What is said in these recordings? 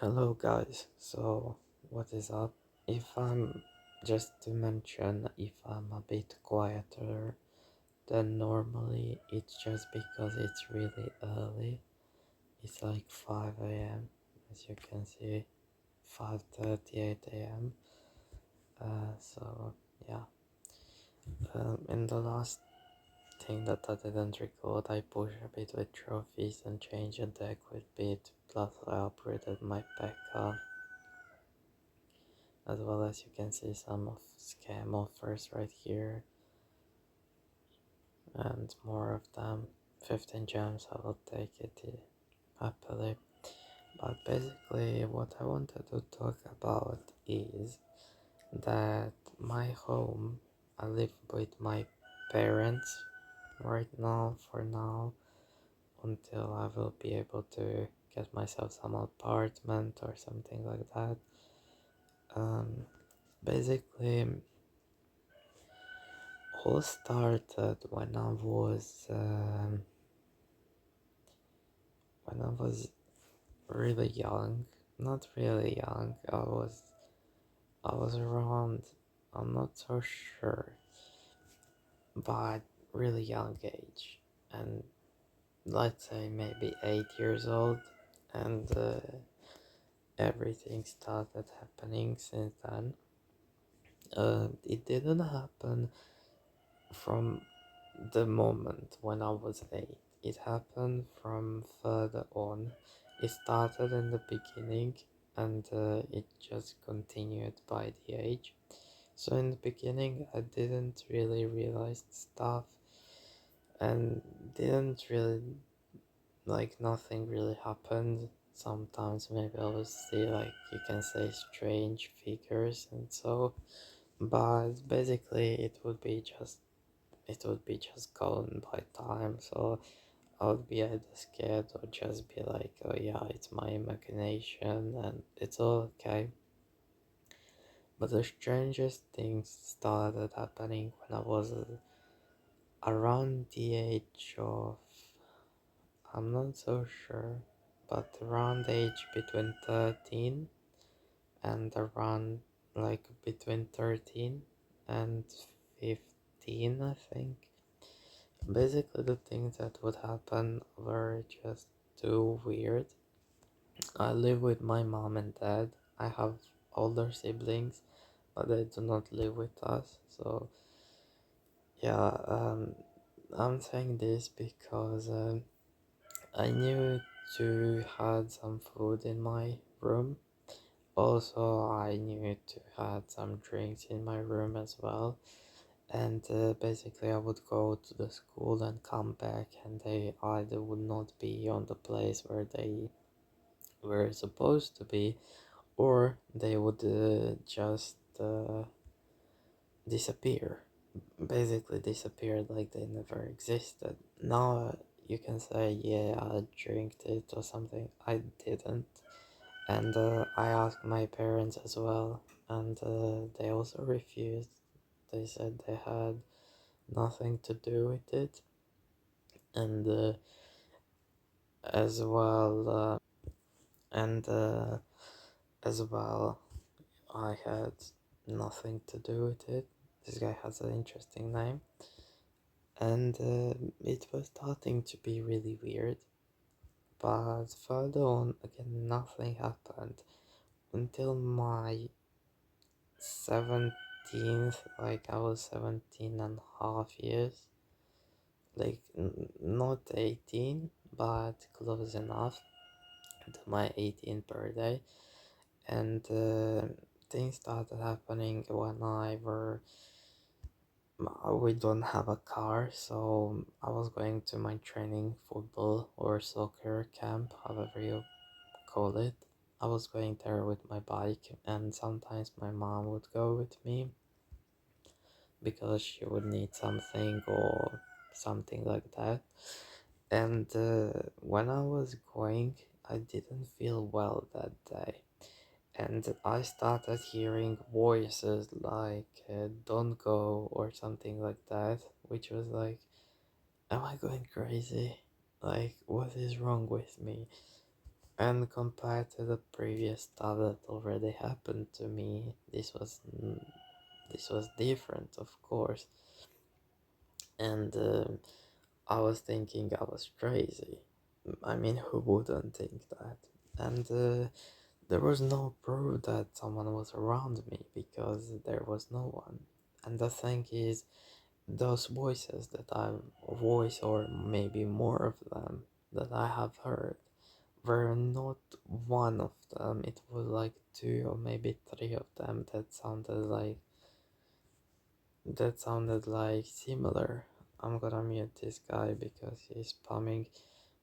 Hello guys, so what is up? If I'm just to mention, if I'm a bit quieter than normally, it's just because it's really early. It's like 5 a.m. as you can see, 5:38 a.m. So yeah, in the last thing that I didn't record, I pushed a bit with trophies and changed the deck with bit, plus I upgraded my P.E.K.K.A. As well as you can see some of scam offers right here and more of them. 15 gems, I will take it happily. But basically what I wanted to talk about is that my home, I live with my parents right now for now until I will be able to get myself some apartment or something like that. um, Basically all started when I was really young. Not really young. I was around. I'm not so sure, but really young age, and let's say maybe 8 years old, and everything started happening since then. It didn't happen from the moment when I was 8. It happened from further on. It started in the beginning and it just continued by the age. So in the beginning, I didn't really realize stuff and didn't really like nothing really happened. Sometimes maybe I would see like you can say strange figures and so, but basically it would be just gone by time. So I would be either scared or just be like, oh yeah, it's my imagination and it's all okay. But the strangest things started happening when I was around the age of, I'm not so sure, but around the age between 13 and around like between 13 and 15, I think. Basically, the things that would happen were just too weird. I live with my mom and dad. I have older siblings, but they do not live with us. So, yeah, I'm saying this because I knew to had some food in my room. Also, I knew to had some drinks in my room as well. And basically I would go to the school and come back and they either would not be on the place where they were supposed to be, or they would just disappear, basically disappeared like they never existed. Now you can say, yeah, I drank it or something. I didn't. And I asked my parents as well, and they also refused. They said they had nothing to do with it, and as well, and as well, I had nothing to do with it. This guy has an interesting name, and it was starting to be really weird. But further on, again, nothing happened until my 17th. Like I was 17 and a half years, like not 18, but close enough to my 18th birthday, and things started happening when we don't have a car, so I was going to my training football or soccer camp, however you call it. I was going there with my bike, and sometimes my mom would go with me because she would need something or something like that. And when I was going, I didn't feel well that day. And I started hearing voices like don't go or something like that, which was like, am I going crazy? Like, what is wrong with me? And compared to the previous stuff that already happened to me, this was different, of course. And I was thinking I was crazy. I mean, who wouldn't think that? And there was no proof that someone was around me because there was no one. And the thing is, those voices that voice or maybe more of them that I have heard were not one of them. It was like two or maybe three of them that sounded like similar. I'm gonna mute this guy because he's spamming.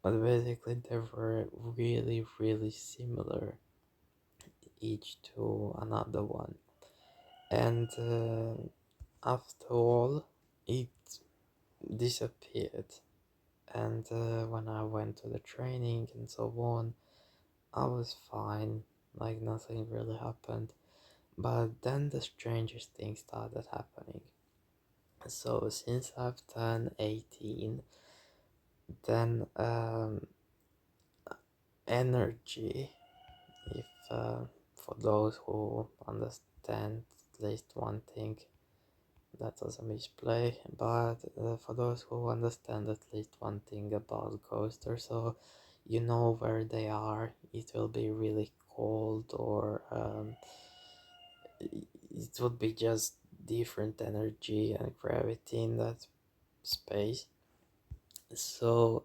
But basically, they were really, really similar each to another one. And after all, it disappeared. And when I went to the training and so on, I was fine, like nothing really happened. But then the strangest thing started happening. So since I've turned 18, then energy, if for those who understand at least one thing, that was a misplay, but for those who understand at least one thing about ghosts or so, you know where they are. It will be really cold, or it would be just different energy and gravity in that space. So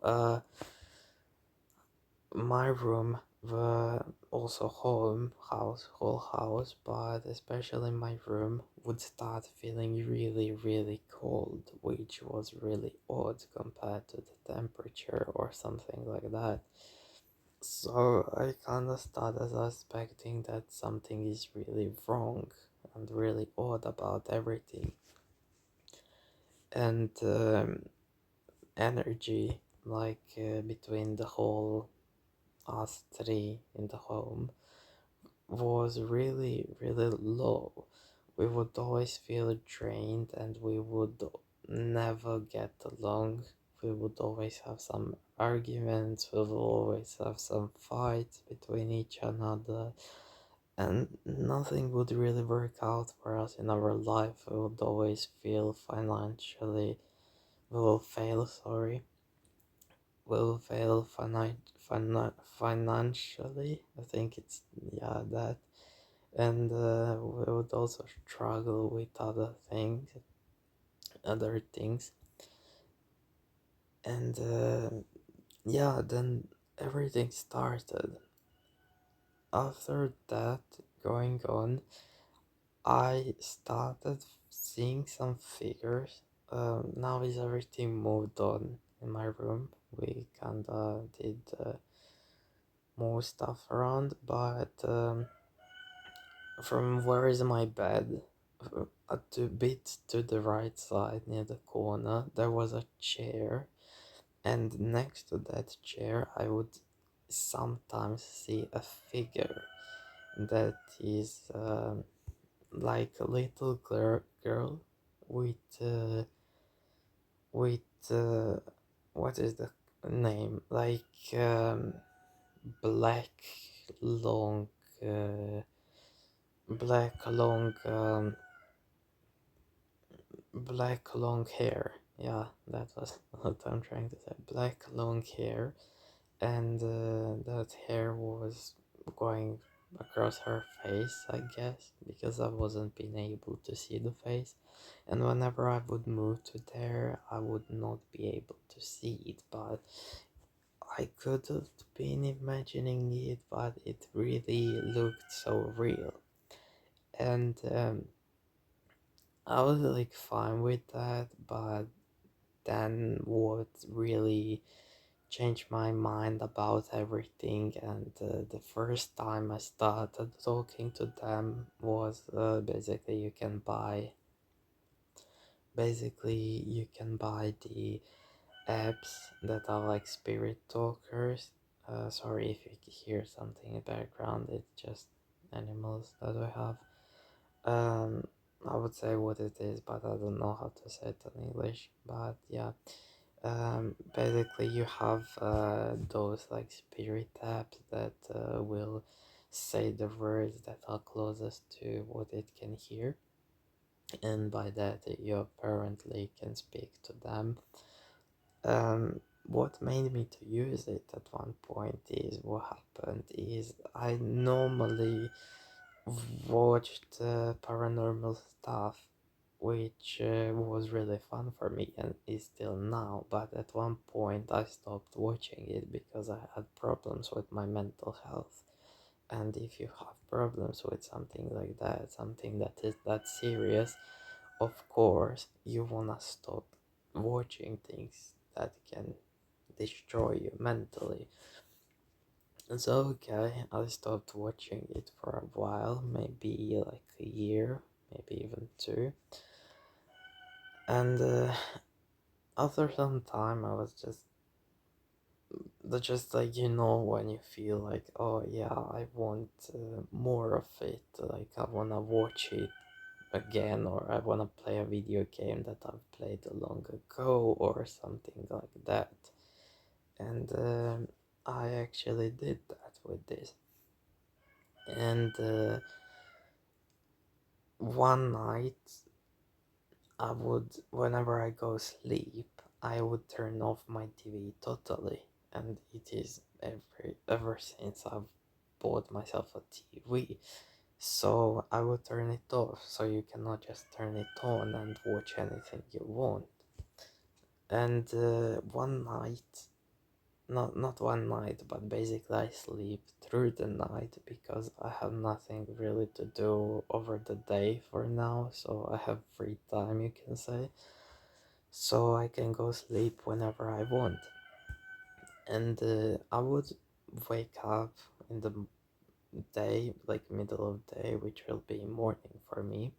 my room, the also whole house, but especially my room would start feeling really, really cold, which was really odd compared to the temperature or something like that. So I kind of started suspecting that something is really wrong and really odd about everything. And energy, like between the whole us three in the home, was really, really low. We would always feel drained and we would never get along. We would always have some arguments, we would always have some fights between each another, and nothing would really work out for us in our life. We would always feel financially, we will fail, sorry, will fail financially. I think it's, yeah, that. And we would also struggle with other things. And yeah, then everything started. After that going on, I started seeing some figures. Now is everything moved on in my room. We kinda did more stuff around, but from where is my bed, a bit to the right side near the corner, there was a chair, and next to that chair, I would sometimes see a figure that is like a little girl with with what is the name? Like black long uh, black long black long hair. Yeah, that was what I'm trying to say. Black long hair, and that hair was going across her face, I guess, because I wasn't being able to see the face. And whenever I would move to there, I would not be able to see it, but I could have been imagining it, but it really looked so real. And I was like fine with that, but then what really changed my mind about everything, and the first time I started talking to them was basically you can buy the apps that are like spirit talkers. Sorry if you hear something in the background, it's just animals that we have. I would say what it is, but I don't know how to say it in English. But yeah, Basically you have those like spirit apps that will say the words that are closest to what it can hear, and by that you apparently can speak to them. What made me to use it at one point is what happened is I normally watched paranormal stuff, which was really fun for me and is still now. But at one point, I stopped watching it because I had problems with my mental health. And if you have problems with something like that, something that is that serious, of course, you wanna stop watching things that can destroy you mentally. And so, okay, I stopped watching it for a while, maybe like a year, maybe even two. And after some time, I was just like, when you feel like, oh yeah, I want more of it, like I wanna watch it again, or I wanna play a video game that I've played long ago, or something like that. And I actually did that with this. And one night whenever I go sleep, I would turn off my TV totally, and it is ever since I've bought myself a TV. So I would turn it off, so you cannot just turn it on and watch anything you want. And one night, not one night, but basically I sleep through the night because I have nothing really to do over the day for now, so I have free time, you can say, so I can go sleep whenever I want. And I would wake up in the day, like middle of day, which will be morning for me,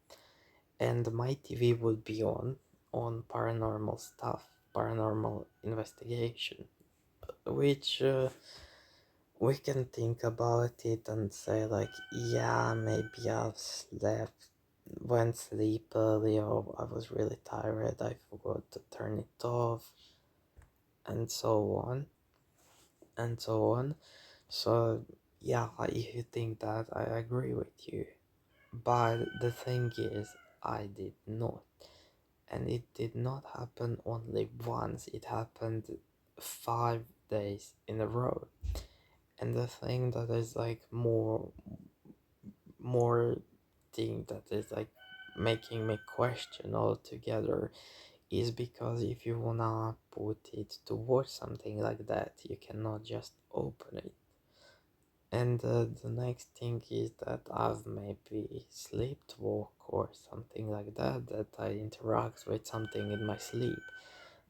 and my TV would be on paranormal stuff, paranormal investigation, which we can think about it and say like, yeah, maybe I've went sleep early, or I was really tired, I forgot to turn it off, and so on and so on. So yeah, if you think that, I agree with you. But the thing is, I did not. And it did not happen only once, it happened 5 days in a row. And the thing that is like more thing that is like making me question altogether is because if you wanna put it to watch something like that, you cannot just open it. And the next thing is that I've maybe sleepwalk or something like that, that I interact with something in my sleep.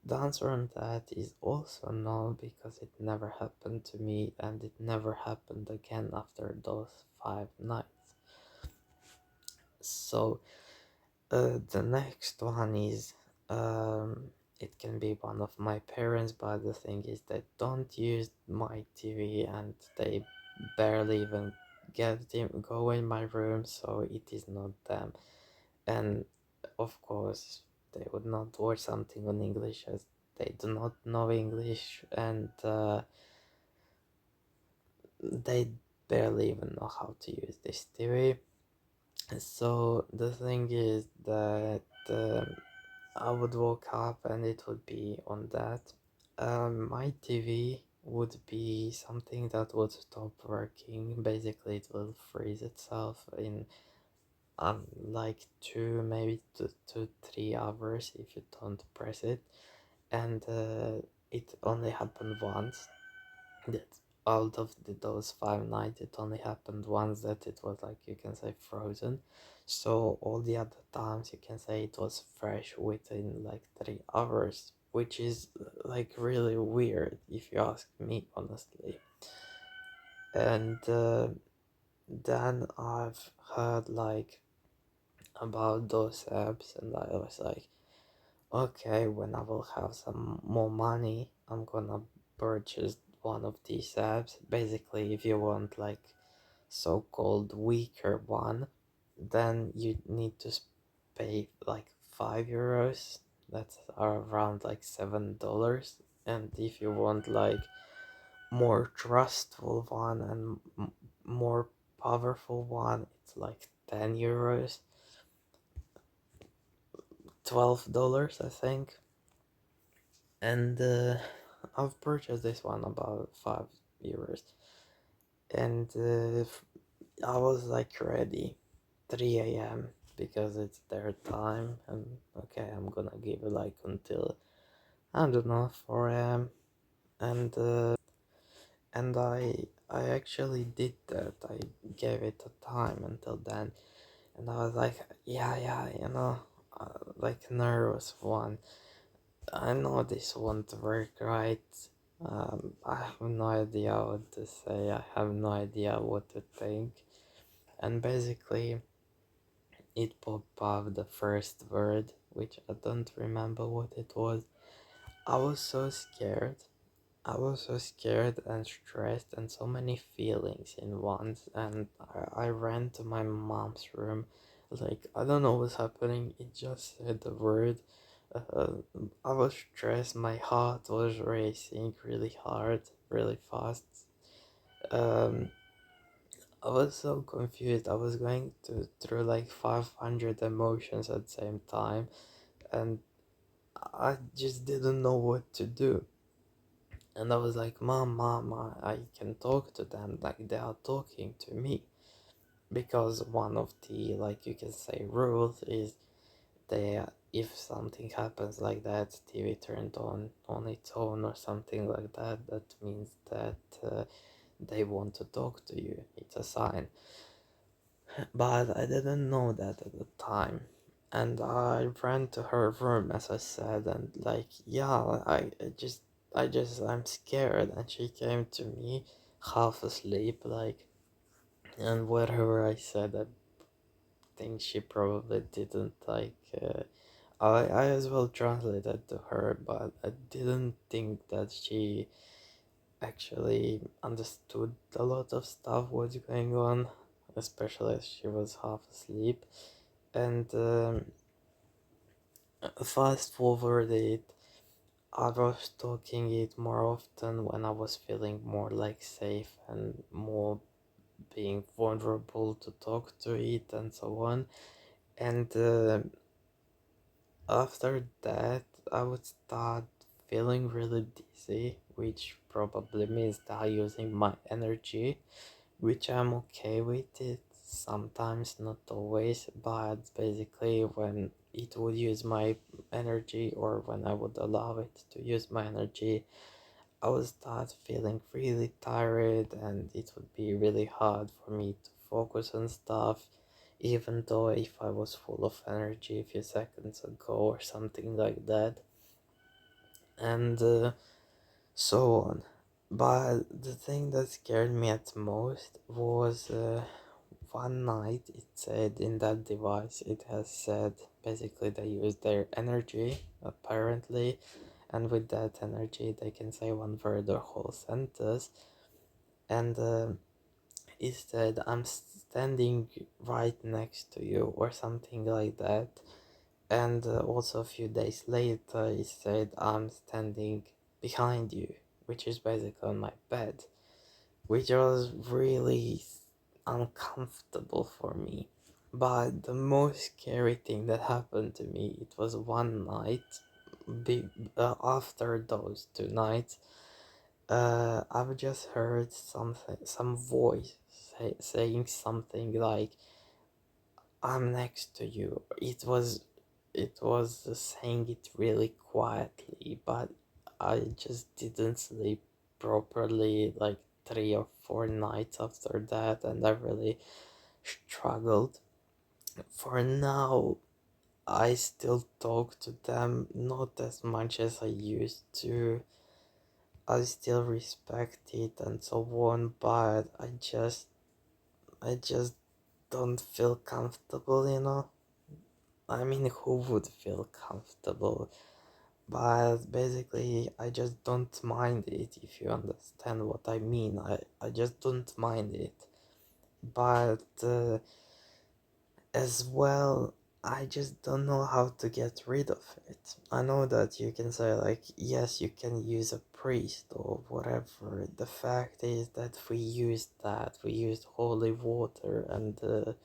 The answer on that is also no, because it never happened to me and it never happened again after those 5 nights. So the next one is it can be one of my parents, but the thing is they don't use my TV and they barely even go in my room, so it is not them. And of course, they would not watch something on English as they do not know English, and they barely even know how to use this TV. So the thing is that I would wake up and it would be on that. My TV would be something that would stop working. Basically, it will freeze itself in like maybe 3 hours if you don't press it. And it only happened once. That out of those 5 nights, it only happened once that it was like, you can say, frozen. So all the other times you can say it was fresh within like 3 hours, which is like really weird if you ask me, honestly. And then I've heard like about those apps, and I was like, okay, when I will have some more money, I'm gonna purchase one of these apps. Basically, if you want like so-called weaker one, then you need to pay like €5 that's around like $7. And if you want like more trustful one and more powerful one, it's like €10, $12, I think. And I've purchased this one about €5, and I was like ready 3 a.m. because it's their time, and okay, I'm gonna give it like until I don't know 4 a.m. and I actually did that. I gave it a time until then, and I was like, yeah, like nervous one. I know this won't work right. I have no idea what to say. I have no idea what to think. And basically, it popped up the first word, which I don't remember what it was. I was so scared. I was so scared and stressed and so many feelings in once. And I ran to my mom's room. Like, I don't know what's happening. It just said the word. Uh, I was stressed. My heart was racing really hard, really fast. Um, I was so confused. I was going through like 500 emotions at the same time, and I just didn't know what to do. And I was like, Mom, I can talk to them like they are talking to me. Because one of the, like you can say, rules is they, if something happens like that, TV turned on its own or something like that, that means that they want to talk to you. It's a sign. But I didn't know that at the time. And I ran to her room, as I said, and like, yeah, I'm scared. And she came to me half asleep, like, and whatever I said, I think she probably didn't like. I as well translated to her, but I didn't think that she actually understood a lot of stuff what's going on, especially as she was half asleep. And fast forward it, I was talking it more often when I was feeling more like safe and more being vulnerable to talk to it and so on. And after that, I would start feeling really dizzy, which probably means that I'm using my energy, which I'm okay with it. Sometimes, not always, but basically, when it would use my energy or when I would allow it to use my energy, I would start feeling really tired and it would be really hard for me to focus on stuff, even though if I was full of energy a few seconds ago or something like that. And so on. But the thing that scared me at most was one night it said in that device, it has said basically they use their energy apparently, and with that energy they can say one word or whole sentence. And it said, I'm standing right next to you or something like that. And also a few days later it said, I'm standing behind you, which is basically on my bed, which was really uncomfortable for me. But the most scary thing that happened to me, it was one night after those 2 nights. I've just heard some voice saying something like, "I'm next to you." It was saying it really quietly, but I just didn't sleep properly like 3 or 4 nights after that, and I really struggled. For now, I still talk to them, not as much as I used to. I still respect it and so on, but I just don't feel comfortable. I mean, who would feel comfortable? But basically, I just don't mind it, if you understand what I mean. I just don't mind it. But as well, I just don't know how to get rid of it. I know that you can say, like, yes, you can use a priest or whatever. The fact is that we used holy water and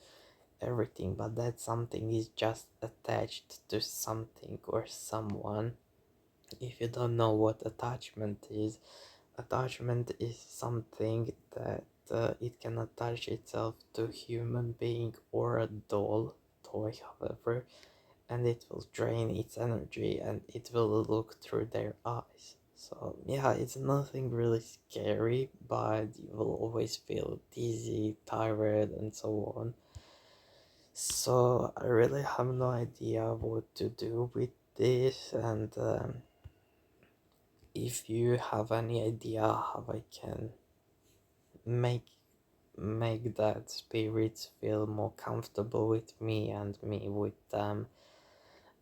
everything, but that something is just attached to something or someone. If you don't know what attachment is something that it can attach itself to human being or a toy, however, and it will drain its energy and it will look through their eyes. So yeah, it's nothing really scary, but you will always feel dizzy, tired, and so on. So I really have no idea what to do with this, and if you have any idea how I can make that spirits feel more comfortable with me and me with them,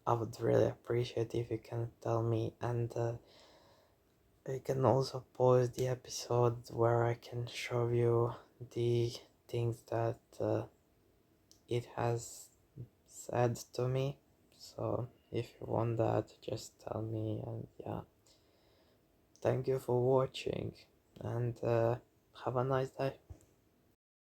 I would really appreciate if you can tell me. And I can also pause the episode where I can show you the things that it has said to me. So if you want that, just tell me. And yeah, thank you for watching, and have a nice day.